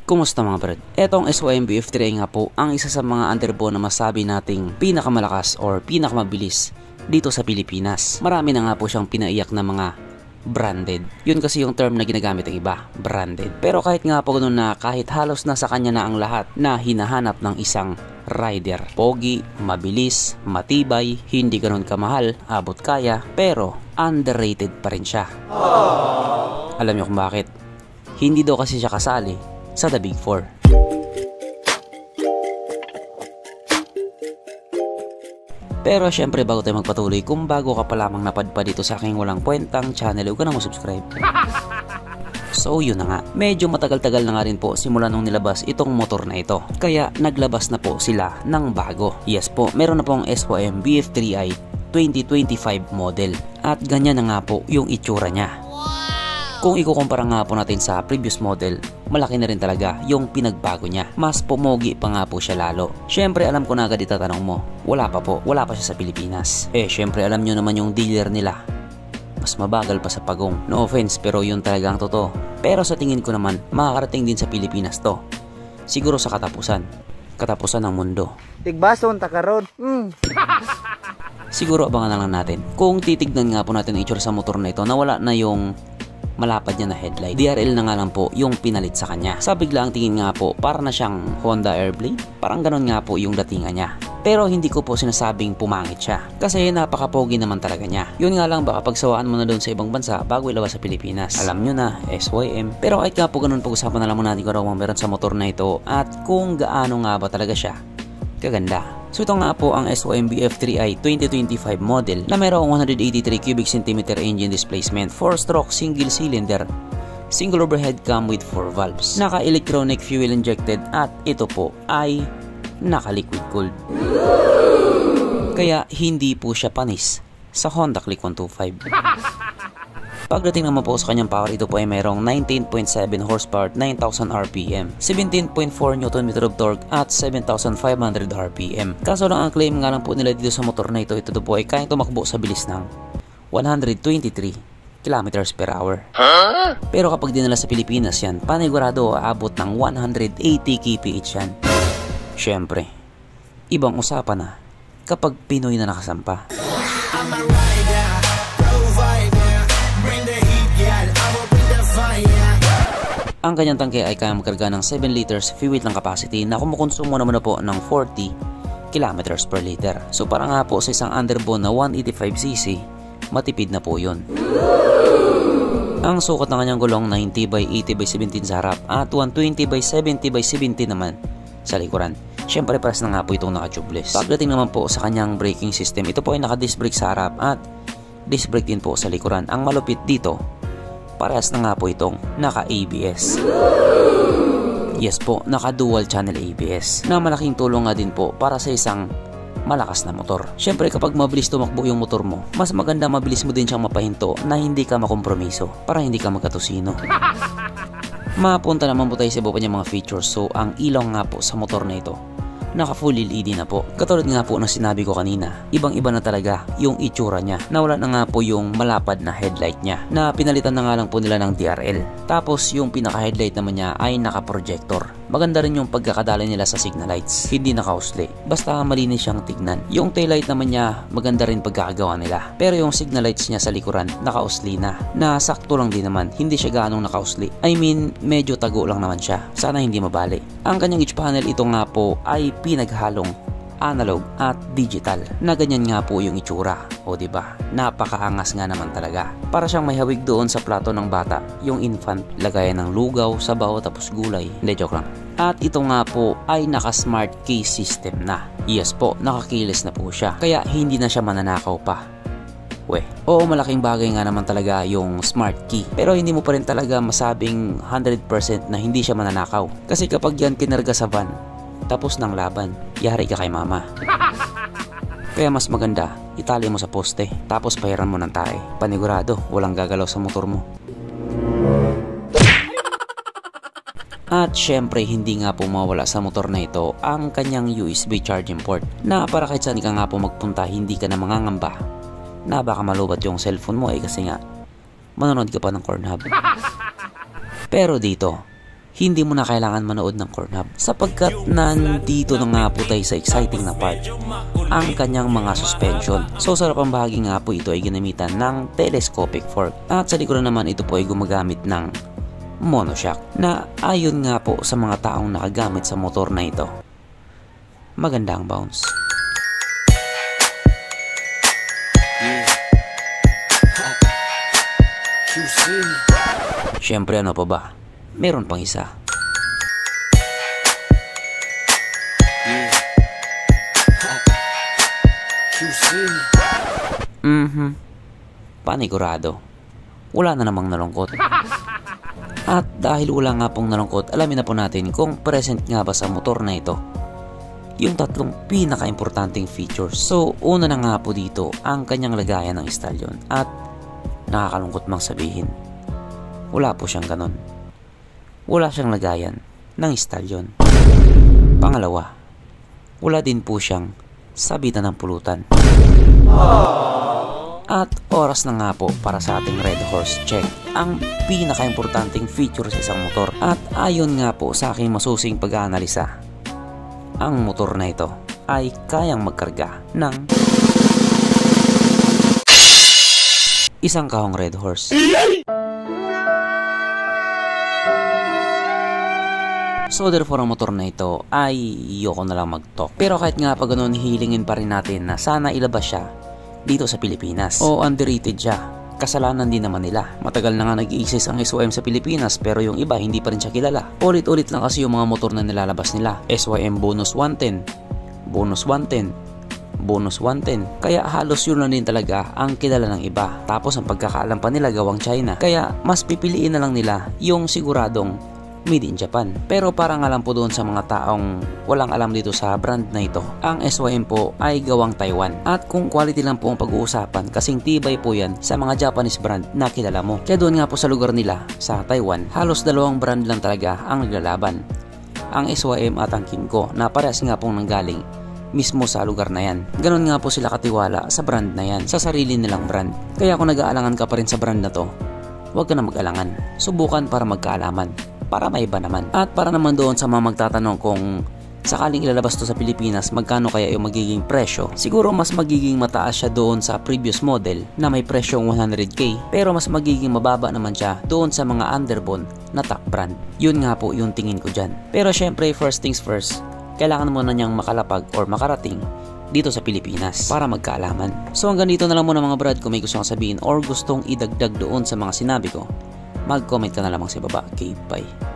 Kumusta mga brad? Etong SYM-BF3i nga po ang isa sa mga underbo na masabi nating pinakamalakas or pinakamabilis dito sa Pilipinas. Marami na nga po siyang pinaiyak na mga branded. Yun kasi yung term na ginagamit ng iba, branded. Pero kahit nga po ganun na kahit halos nasa kanya na ang lahat na hinahanap ng isang rider. Pogi, mabilis, matibay, hindi ganun kamahal, abot kaya, pero underrated pa rin siya. Alam niyo kung bakit? Hindi daw kasi siya kasali sa The Big Four. Pero syempre bago tayo magpatuloy, kung bago ka pa lamang napadpa dito sa aking walang kwentang channel, huwag ka na subscribe. So yun na nga, medyo matagal-tagal na nga rin po simula nung nilabas itong motor na ito. Kaya naglabas na po sila ng bago. Yes po, meron na pong SYM-BF3i 2025 model. At ganyan na nga po yung itsura niya. Kung ikukumpara nga po natin sa previous model, malaki na rin talaga yung pinagbago niya. Mas pumogi pa nga po siya lalo. Syempre alam ko na agad itatanong mo, wala pa siya sa Pilipinas. Syempre alam nyo naman yung dealer nila, mas mabagal pa sa pagong. No offense, pero yun talaga ang totoo. Pero sa tingin ko naman, makakarating din sa Pilipinas to. Siguro sa katapusan ng mundo. Tigbason takaron. Siguro abangan na lang natin. Kung titignan nga po natin ang itsura sa motor na ito, nawala na yung malapad niya na headlight. DRL na nga lang po yung pinalit sa kanya. Sa biglaang tingin nga po, para na siyang Honda Airblade. Parang ganon nga po yung datingan niya. Pero hindi ko po sinasabing pumangit siya. Kasi napaka-pogi naman talaga niya. Yun nga lang, baka pagsawaan mo na doon sa ibang bansa bago ilabas sa Pilipinas. Alam nyo na, SYM. Pero kahit nga po ganun, pag-usapan na lang natin kung ano meron sa motor na ito at kung gaano nga ba talaga siya kaganda. So ito nga po ang SYM-BF3i 2025 model na mayroong 183 cubic centimeter engine displacement, 4-stroke single cylinder, single overhead cam with 4 valves, naka-electronic fuel injected at ito po ay naka-liquid cooled. Kaya hindi po siya panis sa Honda Click 125. Pagdating naman po sa kanyang power, ito po ay mayroong 19.7 horsepower, 9,000 RPM, 17.4 Nm of torque at 7,500 RPM. Kaso lang ang claim nga lang po nila dito sa motor na ito po ay kayang tumakbo sa bilis ng 123 km per hour. Pero kapag dinala sa Pilipinas yan, panigurado aabot ng 180 kph yan. Syempre, ibang usapan na kapag Pinoy na nakasampa. Ang kanyang tangke ay kaya magkarga ng 7 liters fuel ng capacity na kumukonsumo naman na po ng 40 km per liter. So para nga po sa isang underbo na 185cc, matipid na po yun. Ang sukat ng kanyang gulong 90/80/17 sa harap at 120/70/70 naman sa likuran. Siyempre pares na nga po itong naka-tubeless. Pagdating naman po sa kanyang braking system, ito po ay naka-disc brake sa harap at disc brake din po sa likuran. Ang malupit dito, parehas na nga po itong naka-ABS. Yes po, naka-dual channel ABS na malaking tulong nga din po para sa isang malakas na motor. Syempre kapag mabilis tumakbo yung motor mo, mas maganda mabilis mo din siyang mapahinto na hindi ka makompromiso para hindi ka magkatusino. Mapunta naman po tayo sa iba pa niyang mga features. So ang ilaw nga po sa motor na ito, naka full LED na po. Katulad nga po ng sinabi ko kanina, ibang-iba na talaga yung itsura niya. Nawala na nga po yung malapad na headlight niya na pinalitan na nga lang po nila ng DRL. Tapos yung pinaka-headlight naman niya ay naka-projector. Maganda rin yung pagkakadali nila sa signal lights. Hindi naka-usli. Basta malinis siyang tignan. Yung taillight naman niya, maganda rin pagkakagawa nila. Pero yung signal lights niya sa likuran, naka-usli na. Na sakto lang din naman. Hindi siya gaanong naka-usli. I mean, medyo tago lang naman siya. Sana hindi mabali. Ang kanyang hitch panel, ito nga po ay pinaghalong analog at digital na ganyan nga po yung itsura. O diba, napakaangas nga naman talaga. Para siyang may hawig doon sa plato ng bata, yung infant, lagayan ng lugaw, sabaw tapos gulay. Hindi, joke lang. At ito nga po ay naka smart key system na. Yes po, nakakeyless na po siya, kaya hindi na siya mananakaw pa. Oo, malaking bagay nga naman talaga yung smart key. Pero hindi mo pa rin talaga masabing 100% na hindi siya mananakaw. Kasi kapag yan kinarga sa van, tapos ng laban, yari ka kay mama. Kaya mas maganda, itali mo sa poste, tapos pahiran mo ng tae. Panigurado, walang gagalaw sa motor mo. At syempre hindi nga po mawala sa motor na ito ang kanyang USB charging port na para kahit saan ka nga po magpunta hindi ka na mangangamba na baka malubat yung cellphone mo kasi nga manonood ka pa ng Pornhub. Pero dito, hindi mo na kailangan manood ng corn hub sapagkat nandito na nga po tayo sa exciting na part, ang kanyang mga suspension. So sa harapang bahagi nga po ito ay ginamitan ng telescopic fork at sa likuran naman ito po ay gumagamit ng monoshock na ayon nga po sa mga taong nakagamit sa motor na ito, maganda ang bounce. Siyempre ano pa ba? Meron pang isa. Panigurado. Wala na namang nalungkot. At dahil wala nga pong nalungkot, alamin na po natin kung present nga ba sa motor na ito yung tatlong pinaka-importanting features. So una na nga po dito ang kanyang lagayan ng stallion at nakakalungkot mang sabihin, wala po siyang ganon. Wala siyang lagayan ng stallion. Pangalawa, wala din po siyang sabitan ng pulutan. At oras na nga po para sa ating Red Horse check, ang pinaka-importanting feature sa isang motor. At ayon nga po sa aking masusing pag-aanalisa, ang motor na ito ay kayang magkarga ng isang kahong Red Horse. So therefore ang motor na ito ay yoko na lang mag-talk. Pero kahit nga pa ganun, hilingin pa rin natin na sana ilabas siya dito sa Pilipinas. O underrated siya. Kasalanan din naman nila. Matagal na nga nag-i-exist ang SYM sa Pilipinas pero yung iba hindi pa rin siya kilala. Ulit-ulit lang kasi yung mga motor na nilalabas nila. SYM bonus 110, bonus 110, bonus 110. Kaya halos yun na din talaga ang kilala ng iba. Tapos ang pagkakaalam pa nila gawang China. Kaya mas pipiliin na lang nila yung siguradong made in Japan. Pero parang alam po doon sa mga taong walang alam dito sa brand na ito, ang SYM po ay gawang Taiwan. At kung quality lang po ang pag-uusapan, kasing tibay po yan sa mga Japanese brand na kilala mo. Kaya doon nga po sa lugar nila, sa Taiwan, halos dalawang brand lang talaga ang naglalaban. Ang SYM at ang Kymco na parehas nga pong nanggaling mismo sa lugar na yan. Ganon nga po sila katiwala sa brand na yan, sa sarili nilang brand. Kaya kung nag-aalangan ka pa rin sa brand na to, huwag ka na mag-alangan. Subukan para magkaalaman, para maiba naman. At para naman doon sa mga magtatanong kung sakaling ilalabas to sa Pilipinas, magkano kaya yung magiging presyo? Siguro mas magiging mataas siya doon sa previous model na may presyong 100k, pero mas magiging mababa naman siya doon sa mga underbone na top brand. Yun nga po yung tingin ko dyan. Pero syempre, first things first, kailangan mo na niyang makalapag or makarating dito sa Pilipinas para magkaalaman. So hanggang dito na lang muna mga brad. Kung may gusto kang sabihin or gustong idagdag doon sa mga sinabi ko, mag-comment ka na lamang sa baba. Okay, bye.